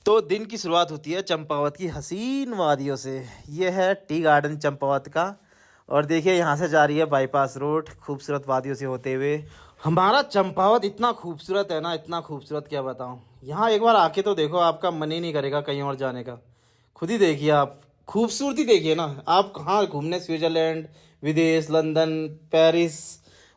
तो दिन की शुरुआत होती है चंपावत की हसीन वादियों से। ये है टी गार्डन चंपावत का। और देखिए यहाँ से जा रही है बाईपास रोड खूबसूरत वादियों से होते हुए। हमारा चंपावत इतना खूबसूरत है ना, इतना खूबसूरत क्या बताऊँ। यहाँ एक बार आके तो देखो, आपका मन ही नहीं करेगा कहीं और जाने का। खुद ही देखिए आप, खूबसूरती देखिए ना। आप कहाँ घूमने, स्विट्जरलैंड, विदेश, लंदन, पेरिस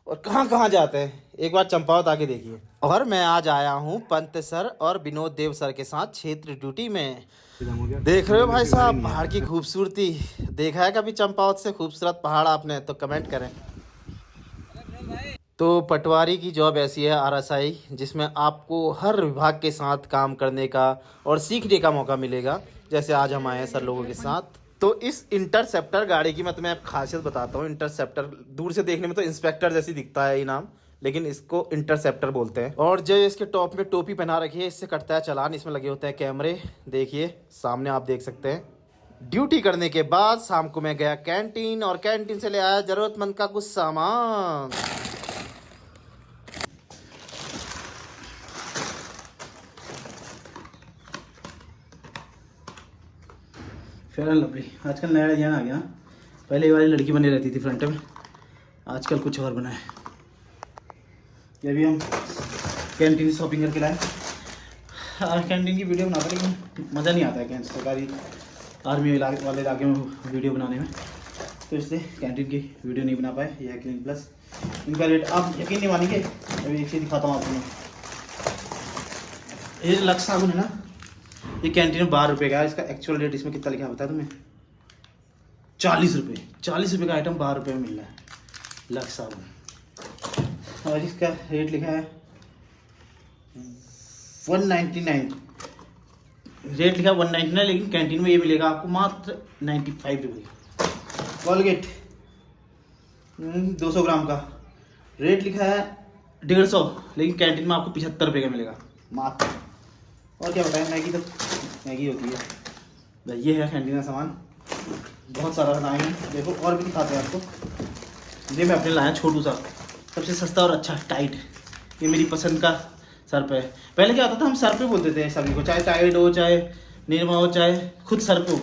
और कहाँ कहाँ जाते हैं, एक बार चंपावत आके देखिए। और मैं आज आया हूँ पंत सर और विनोद देव सर के साथ क्षेत्र ड्यूटी में। देख रहे हो भाई साहब पहाड़ की खूबसूरती। देखा है कभी चंपावत से खूबसूरत पहाड़ आपने? तो कमेंट करें। तो पटवारी की जॉब ऐसी है आरएसआई, जिसमें आपको हर विभाग के साथ काम करने का और सीखने का मौका मिलेगा। जैसे आज हम आए हैं सर लोगों के साथ। तो इस इंटरसेप्टर गाड़ी की मैं तुम्हें खासियत बताता हूँ। इंटरसेप्टर दूर से देखने में तो इंस्पेक्टर जैसी दिखता है ये नाम, लेकिन इसको इंटरसेप्टर बोलते हैं। और जो इसके टॉप में टोपी पहना रखी है, इससे कटता है चालान। इसमें लगे होते हैं कैमरे, देखिए सामने आप देख सकते हैं। ड्यूटी करने के बाद शाम को मैं गया कैंटीन, और कैंटीन से ले आया जरूरतमंद का कुछ सामान। फेयर एंड लवली आजकल नया डिजाइन आ गया। पहले ये वाली लड़की बनी रहती थी फ्रंट में, आजकल कुछ और बना है। ये भी हम कैंटीन से शॉपिंग करके लाए। कैंटीन की वीडियो बनाते, लेकिन मज़ा नहीं आता है कैंटीन सरकारी आर्मी वाले इलाके में वीडियो बनाने में, तो इसलिए कैंटीन की वीडियो नहीं बना पाए। ये है क्लीन प्लस। इनका रेट आप यकीन नहीं मानेंगे। अभी एक चीज़ दिखाता हूँ आपको। ये जो लक्स साबुन है ना, ये कैंटीन में 12 रुपये का है। इसका एक्चुअल रेट इसमें कितना लिखा है बता तुम्हें? 40 रुपये। 40 रुपये का आइटम 12 रुपये में मिल रहा है, लक्स साबुन। और इसका रेट लिखा है 199। रेट लिखा है 199, लेकिन कैंटीन में ये मिलेगा आपको मात्र 95 रुपये। कॉलगेट 200 ग्राम का रेट लिखा है 150, लेकिन कैंटीन में आपको 75 रुपये का मिलेगा मात्र। और क्या बताएं, मैगी तो मैगी होती है। ये है कैंटीन का सामान, बहुत सारा लाए हैं। देखो और भी दिखाते हैं आपको। ये मैं अपने लाया छोटू सा, सबसे सस्ता और अच्छा टाइड। ये मेरी पसंद का सर्फ है। पहले क्या होता था, हम सर्फ पे बोलते थे सभी को, चाहे टाइड हो, चाहे निरमा हो, चाहे खुद सर्फ हो,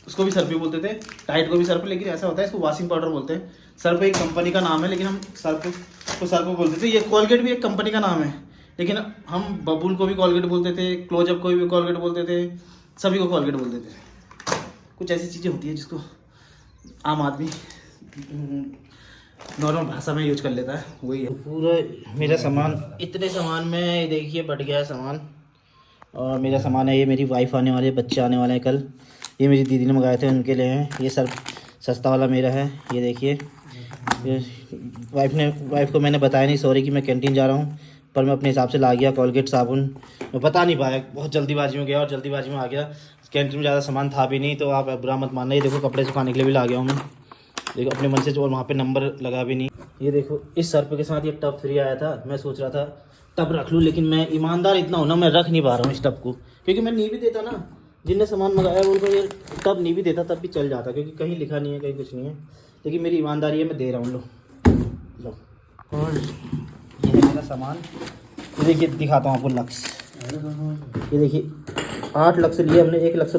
उसको भी सर्फ पे बोलते थे, टाइड को भी सर्फ। लेकिन ऐसा होता है, इसको वॉशिंग पाउडर बोलते हैं। सर्फ एक कंपनी का नाम है, लेकिन हम सर्फ को सर्फ बोलते थे। ये कोलगेट भी एक कंपनी का नाम है, लेकिन हम बबूल को भी कोलगेट बोलते थे, क्लोजअप को भी कोलगेट बोलते थे, सभी को कोलगेट बोलते थे। कुछ ऐसी चीज़ें होती हैं जिसको आम आदमी नॉर्मल भाषा में यूज कर लेता है, वही है। पूरा मेरा सामान, इतने सामान में देखिए बढ़ गया है सामान। और मेरा सामान है, ये मेरी वाइफ आने वाले, बच्चे आने वाले हैं कल। ये मेरी दीदी ने मंगाए थे, उनके लिए हैं। ये सब सस्ता वाला मेरा है, ये देखिए। ये वाइफ को मैंने बताया नहीं, सॉरी, कि मैं कैंटीन जा रहा हूँ, पर मैं अपने हिसाब से ला गया कोलगेट साबुन। मैं बता नहीं पाया, बहुत जल्दीबाजी में गया और जल्दीबाजी में आ गया। कैंटीन में ज़्यादा सामान था भी नहीं, तो आप बुरा मत मानना। ये देखो कपड़े सुखाने के लिए भी ला गया हूँ मैं, देखो अपने मन से। और वहाँ पे नंबर लगा भी नहीं। ये देखो इस सर्फ के साथ ये टब फ्री आया था। मैं सोच रहा था टब रख लूँ, लेकिन मैं ईमानदार इतना हूँ ना, मैं रख नहीं पा रहा हूँ इस टब को, क्योंकि मैं नहीं भी देता ना। जिनने सामान मंगाया उनको ये टब नहीं भी देता तब भी चल जाता, क्योंकि कहीं लिखा नहीं है, कहीं कुछ नहीं है। लेकिन मेरी ईमानदारी है, मैं दे रहा हूँ। लो। और ये है मेरा सामान। ये देखिए दिखाता हूँ आपको लक्स। ये देखिए 8 लक्स लिए हमने। 1 लक्स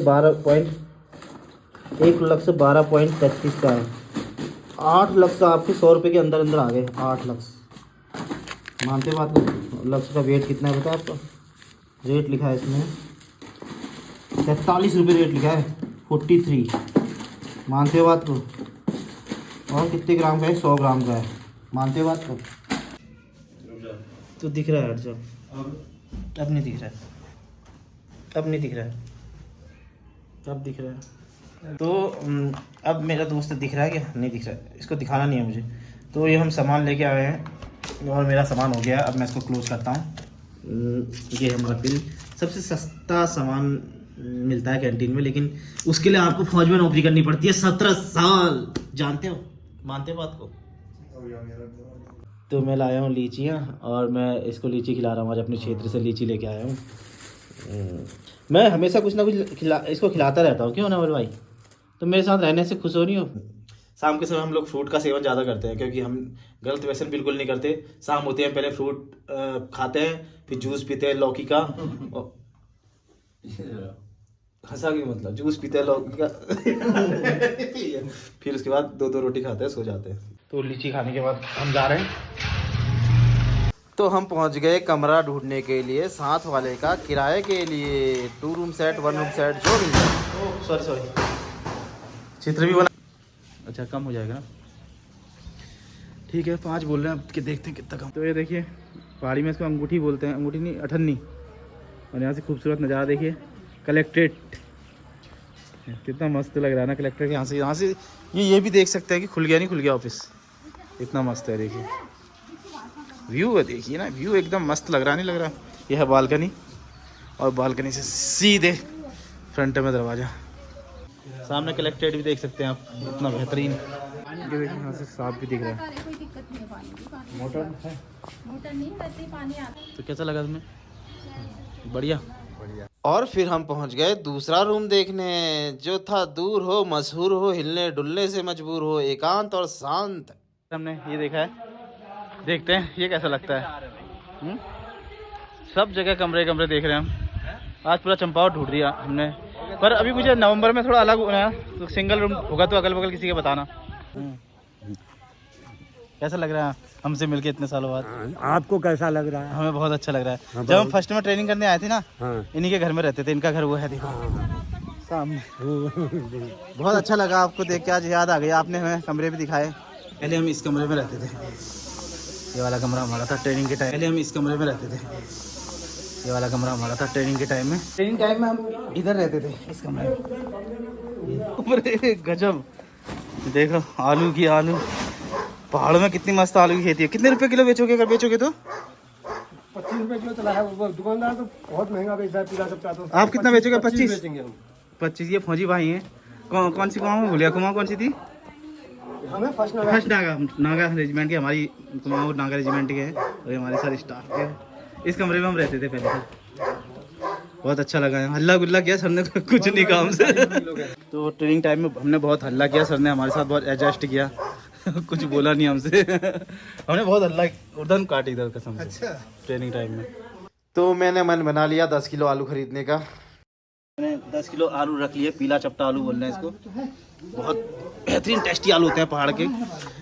12.35 का है। 8 लक्स आपके 100 रुपये के अंदर अंदर आ गए। 8 लक्स, मानते बात को? लक्स का वेट कितना है पता है आपको? रेट लिखा है इसमें 43 रुपये रेट लिखा है, 43। मानते हो बात को? और कितने ग्राम का है? 100 ग्राम का है। मानते हो बात को? तो दिख रहा है, हट जाओ। अब नहीं दिख रहा है, अब नहीं दिख रहा है, अब दिख रहा है। तो अब मेरा दोस्त दिख रहा है क्या? नहीं दिख रहा है, इसको दिखाना नहीं है मुझे। तो ये हम सामान लेके आए हैं और मेरा सामान हो गया। अब मैं इसको क्लोज करता हूँ। ये हमारा बिल। सबसे सस्ता सामान मिलता है कैंटीन में, लेकिन उसके लिए आपको फौज में नौकरी करनी पड़ती है 17 साल। जानते हो? मानते हो बात को? तो मैं लाया हूँ लीचियाँ, और मैं इसको लीची खिला रहा हूँ। आज अपने क्षेत्र से लीची लेके आया हूँ। मैं हमेशा कुछ ना कुछ इसको खिलाता रहता हूँ, क्यों ना भाई? तो मेरे साथ रहने से खुश हो नहीं हो? शाम के समय हम लोग फ्रूट का सेवन ज़्यादा करते हैं, क्योंकि हम गलत व्यसन बिल्कुल नहीं करते। शाम होते हैं पहले फ्रूट खाते हैं, फिर जूस पीते हैं लौकी का। हंसा क्यों मतलब, जूस पीते हैं लोग का फिर उसके बाद 2-2 रोटी खाते हैं, सो जाते हैं। तो लीची खाने के बाद हम जा रहे हैं। तो हम पहुंच गए कमरा ढूंढने के लिए, साथ वाले का किराए के लिए। 2 रूम सेट 1 रूम सेट जो मिल जाए। सॉरी चित्र भी बना, अच्छा कम हो जाएगा ना, ठीक है 5 बोल रहे हैं, अब कि देखते हैं कितना कम। तो ये देखिए पहाड़ी में इसको अंगूठी बोलते हैं, अंगूठी नहीं अठन्नी। और यहाँ से खूबसूरत नज़ारा देखिए, कलेक्ट्रेट कितना मस्त लग रहा है ना कलेक्ट्रेट। यहाँ से ये भी देख सकते हैं कि खुल गया नहीं खुल गया ऑफिस, इतना मस्त है। देखिए व्यू है, देखिए ना व्यू एकदम मस्त लग रहा नहीं लग रहा। यह है बालकनी, और बालकनी से सीधे फ्रंट में दरवाज़ा, सामने कलेक्ट्रेट भी देख सकते हैं आप, इतना बेहतरीन। ये देखिए यहाँ से साफ भी दिख रहा है, कोई दिक्कत नहीं है पानी की, मोटर है। मोटर नहीं वैसे ही पानी आता। तो कैसा लगा तुम्हें? बढ़िया। और फिर हम पहुंच गए दूसरा रूम देखने, जो था दूर हो मशहूर हो, हिलने डुलने से मजबूर हो, एकांत और शांत। हमने ये देखा है, देखते हैं ये कैसा लगता है। सब जगह कमरे कमरे देख रहे हैं हम, आज पूरा चंपावत ढूंढ दिया हमने। पर अभी मुझे नवंबर में थोड़ा अलग होना है, तो सिंगल रूम होगा तो अगल बगल किसी के बताना। कैसा लग रहा है हमसे मिलके इतने सालों बाद? आपको कैसा लग रहा है? हमें बहुत अच्छा लग रहा है। जब हम फर्स्ट में ट्रेनिंग करने आए थे ना, इन्हीं के घर में रहते थे, इनका घर वो है देखो सामने। बहुत अच्छा लगा आपको देख के, आज याद आ गई, आपने हमें कमरे भी दिखाए। पहले हम इस कमरे में रहते थे, ये वाला कमरा हमारा था ट्रेनिंग के टाइम। पहले हम इस कमरे में रहते थे, ये वाला कमरा हमारा था ट्रेनिंग के टाइम में। ट्रेनिंग टाइम में हम इधर रहते थे इस कमरे में। गजब देखो आलू की, आलू पहाड़ों में कितनी मस्त आलू की खेती है। कितने रुपए किलो बेचोगे अगर बेचोगे तो? 25 रुपए किलो चला है, वो दुकानदार तो बहुत महंगा बेचता है पीला सबका। तो आप कितना बेचोगे? 25 बेचेंगे हम। 25। ये फौजी भाई हैं, कौन सी कुमाऊँ भूलिया, कुमाऊँ कौन सी थी? हमें फर्स्ट नागा रेजिमेंट की, हमारी कुमाऊँ नागा रेजिमेंट के हैं, और ये हमारे सारे स्टाफ के। इस कमरे में हम रहते थे पहले तो, बहुत अच्छा लगा है। हल्ला गुल्ला किया सर ने, कुछ नहीं काम से। तो ट्रेनिंग टाइम में हमने बहुत हल्ला किया, सर ने हमारे साथ बहुत एडजस्ट किया। कुछ बोला नहीं हमसे। हमने बहुत हल्ला, उधर काटी इधर कसम से। अच्छा ट्रेनिंग टाइम में। तो मैंने मन बना लिया 10 किलो आलू खरीदने का। मैंने 10 किलो आलू रख लिए, पीला चपटा आलू बोल रहे हैं इसको। बहुत बेहतरीन टेस्टी आलू होते हैं पहाड़ के।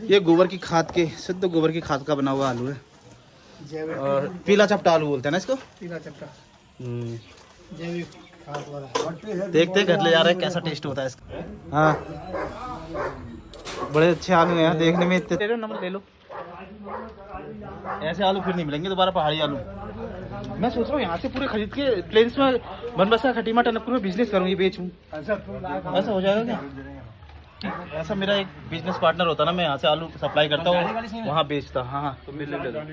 ये गोबर की खाद के, शुद्ध गोबर की खाद का बना हुआ आलू है, और पीला चपटा आलू बोलते हैं ना इसको, पीला चपटा। देखते हैं घर ले जा रहे हैं कैसा टेस्ट होता है इसका। हाँ बड़े अच्छे आलू हैं यार देखने में, इतने। ले लो नंबर ले लो, ऐसे आलू फिर नहीं मिलेंगे दोबारा, पहाड़ी आलू। मैं सोच रहा हूँ यहाँ से पूरे खरीद के प्लेन्स में बनबसा खटीमा टनकपुर में बिजनेस करूँ, ये बेचूँ। ऐसा हो जाएगा क्या? ऐसा मेरा एक बिजनेस पार्टनर होता ना, मैं यहाँ से आलू सप्लाई करता हूँ, वहाँ बेचता। हाँ तो मिल